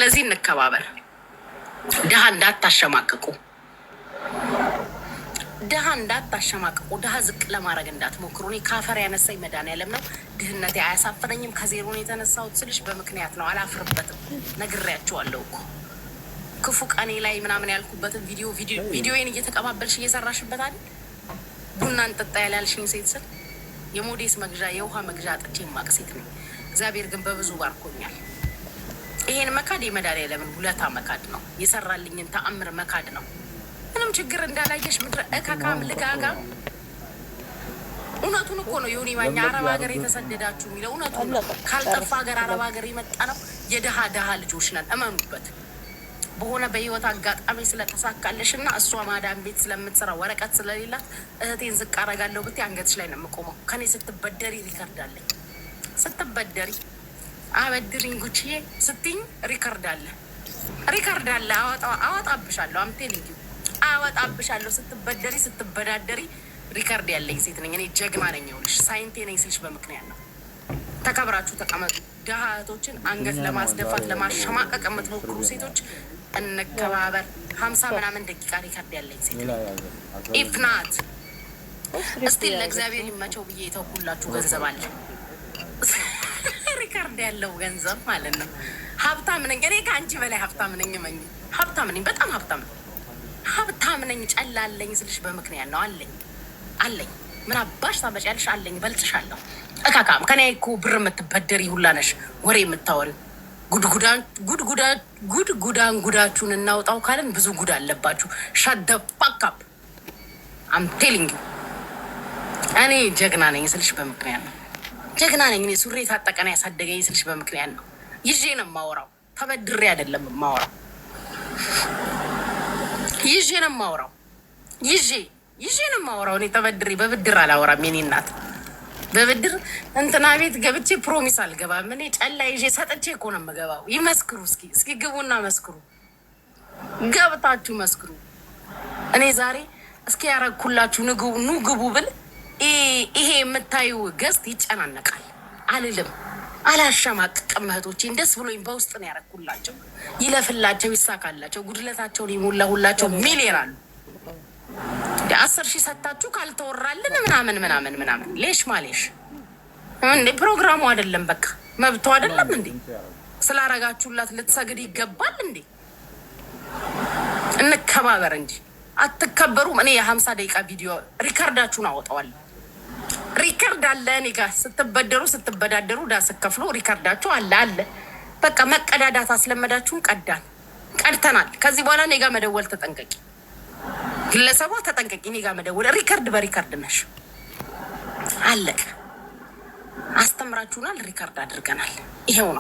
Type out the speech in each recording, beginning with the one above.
ስለዚህ እንከባበር። ድሃ እንዳታሸማቅቁ፣ ድሃ እንዳታሸማቅቁ፣ ድሃ ዝቅ ለማድረግ እንዳትሞክሩ። እኔ ካፈር ያነሳኝ መድኃኒዓለም ነው። ድህነቴ አያሳፍረኝም። ከዜሮ ነው የተነሳሁት ስልሽ በምክንያት ነው። አላፍርበትም። ነግሬያቸዋለሁ እኮ ክፉ ቀኔ ላይ ምናምን ያልኩበትን ቪዲዮዬን እየተቀባበልሽ እየሰራሽበት አይደል? ቡና እንጠጣ ያላልሽኝ ሴት ስል የሞዴስ መግዣ የውሃ መግዣ አጥቼ የማቅ ሴት ነኝ። እግዚአብሔር ግን በብዙ ባርኮኛል። ይሄን መካድ የመድኃኒዓለምን ውለታ መካድ ነው። የሰራልኝን ተአምር መካድ ነው። ምንም ችግር እንዳላየሽ ምድረ እካካም ልጋጋ። እውነቱን እኮ ነው ዮኒ ማኛ አረብ ሀገር የተሰደዳችሁ የሚለው እውነቱን ነው። ካልጠፋ ሀገር አረብ ሀገር የመጣ ነው። የድሃ ድሃ ልጆች ነን፣ እመኑበት። በሆነ በህይወት አጋጣሚ ስለተሳካለሽ እና እሷ ማዳም ቤት ስለምትሰራ ወረቀት ስለሌላት እህቴን ዝቅ አረጋለሁ ብትይ አንገትሽ ላይ ነው የምቆመው። ከኔ ስትበደሪ ሪከርድ አለኝ። ስትበደሪ አበድሪኝ ጉቺዬ ስትኝ ሪከርድ አለ፣ ሪከርድ አለ። አወጣብሻለሁ፣ አምቴልኝ አወጣብሻለሁ። ስትበደሪ ስትበዳደሪ ሪከርድ ያለኝ ሴት ነኝ እኔ። ጀግና ነኝ። ይኸውልሽ ሳይንቴ ነኝ ስልሽ በምክንያት ነው። ተከብራችሁ ተቀመጡ። ድሃ እህቶችን አንገት ለማስደፋት ለማሸማቀቅ የምትሞክሩ ሴቶች እንከባበር። 50 ምናምን ደቂቃ ሪከርድ ያለኝ ሴት ኢፍናት እስቲ ለእግዚአብሔር ይመቸው ብዬ የተውኩላችሁ ገንዘብ አለ። ሪከርድ ያለው ገንዘብ ማለት ነው። ሀብታም ነኝ እኔ፣ ከአንቺ በላይ ሀብታም ነኝ። መኝ ሀብታም ነኝ፣ በጣም ሀብታም ነኝ። ጨላለኝ ስልሽ በምክንያት ነው። አለኝ ምን አባሽ ታመጫለሽ? አለኝ፣ በልጽሻለሁ። እካካም ከኔ እኮ ብር የምትበደሪ ሁላ ነሽ ወሬ የምታወሪው። ጉዳችሁን እናውጣው ካለን ብዙ ጉድ አለባችሁ። ሻደ ፋካፕ አም ቴሊንግ ዩ። እኔ ጀግና ነኝ ስልሽ በምክንያት ነው። ጀግና ነኝ እኔ። ሱሪ ታጠቀና ያሳደገኝ ስልሽ በምክንያት ነው። ይዤ ነው የማወራው፣ ተበድሬ አይደለም የማወራው። ይዤ ነው የማወራው። እኔ ተበድሬ በብድር አላወራም። የኔ እናት በብድር እንትና ቤት ገብቼ ፕሮሚስ አልገባም። እኔ ጨላ ይዤ ሰጥቼ እኮ ነው የምገባው። ይመስክሩ እስኪ ግቡና መስክሩ፣ ገብታችሁ መስክሩ። እኔ ዛሬ እስኪ ያረኩላችሁ ኑ ግቡ ብል ይሄ የምታዩ ገዝት ይጨናነቃል። አልልም፣ አላሸማቅቅም። እህቶቼን ደስ ብሎኝ በውስጥ ነው ያረኩላቸው። ይለፍላቸው፣ ይሳካላቸው፣ ጉድለታቸውን ይሞላሁላቸው። ሚሊየን አሉ 10,000 ሰታችሁ ካልተወራልን ምናምን ሌሽ ማሌሽ እንዴ? ፕሮግራሙ አይደለም፣ በቃ መብቶ አይደለም እንዴ? ስላረጋችሁላት ልትሰግድ ይገባል እንዴ? እንከባበር እንጂ አትከበሩም። እኔ የ50 ደቂቃ ቪዲዮ ሪከርዳችሁን አወጣዋለሁ። ሪከርድ አለ እኔ ጋር። ስትበደሩ ስትበዳደሩ ዳስከፍሉ ሪከርዳችሁ አለ። በቃ መቀዳዳት አስለመዳችሁን ቀድተናል። ከዚህ በኋላ እኔ ጋር መደወል ተጠንቀቂ። ግለሰቧ ተጠንቀቂ። እኔ ጋር መደወል ሪከርድ በሪከርድ ነሽ። አለቀ። አስተምራችሁናል፣ ሪከርድ አድርገናል። ይሄው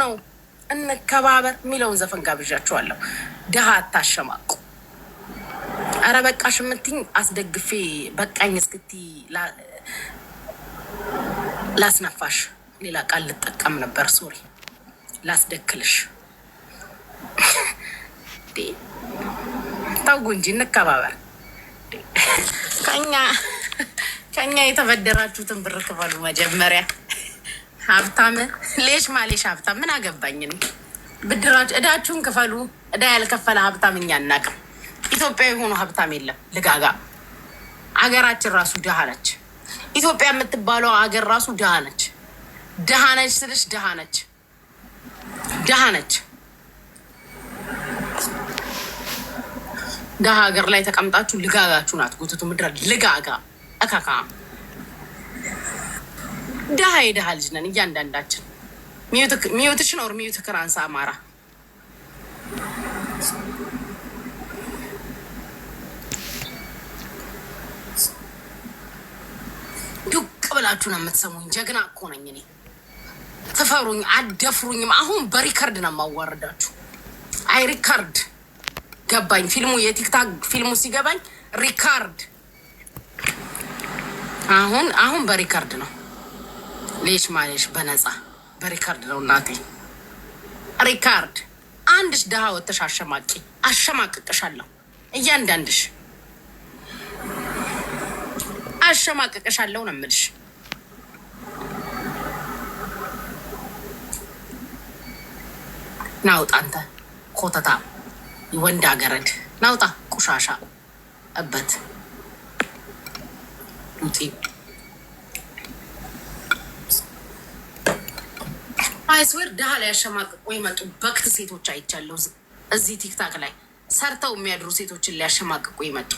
ነው። እንከባበር የሚለውን ዘፈን ጋብዣችኋለሁ። ድሃ አታሸማቁ። አረ በቃሽ የምትይኝ አስደግፌ በቃኝ እስክቲ ላስነፋሽ። ሌላ ቃል ልጠቀም ነበር፣ ሶሪ። ላስደክልሽ። ታውጉ እንጂ እንከባበር። ከኛ የተበደራችሁትን ብር ክፈሉ መጀመሪያ። ሀብታም ሌሽ ማሌሽ ሀብታም ምን አገባኝ? ብድራችሁ እዳችሁን ክፈሉ። እዳ ያልከፈለ ሀብታም እኛ አናውቅም። ኢትዮጵያ የሆኑ ሀብታም የለም። ልጋጋ አገራችን ራሱ ድሃ ነች። ኢትዮጵያ የምትባለው አገር ራሱ ድሃ ነች። ድሃ ነች ስልሽ ድሃ ነች። ድሃ ሀገር ላይ ተቀምጣችሁ ልጋጋችሁን አትጎትቱ። ምድረ ልጋጋ እካካ። ድሃ የድሃ ልጅ ነን እያንዳንዳችን። ሚዩትሽን ኦር ሚዩትክን አንሳ አማራ። ዱቅ ብላችሁ ነው የምትሰሙኝ። ጀግና እኮ ነኝ እኔ። ትፈሩኝ አደፍሩኝም። አሁን በሪከርድ ነው የማዋርዳችሁ። አይ ሪከርድ ገባኝ። ፊልሙ የቲክታክ ፊልሙ ሲገባኝ ሪካርድ አሁን በሪከርድ ነው። ሌሽ ማሌሽ በነፃ በሪከርድ ነው እናቴ። ሪካርድ አንድሽ ድሃ ወጥተሽ አሸማቅቅሻለሁ። እያንዳንድሽ አሸማቅቅሻለሁ ነው የምልሽ። ናውጣ አንተ ኮተታ ወንድ አገረድ ናውጣ ቆሻሻ እበት ውጪ። አይስዌር ደሃ ላይ ያሸማቅቁ ይመጡ በክት ሴቶች አይቻለሁ እዚህ ቲክታክ ላይ ሰርተው የሚያድሩ ሴቶችን ሊያሸማቅቁ ይመጡ።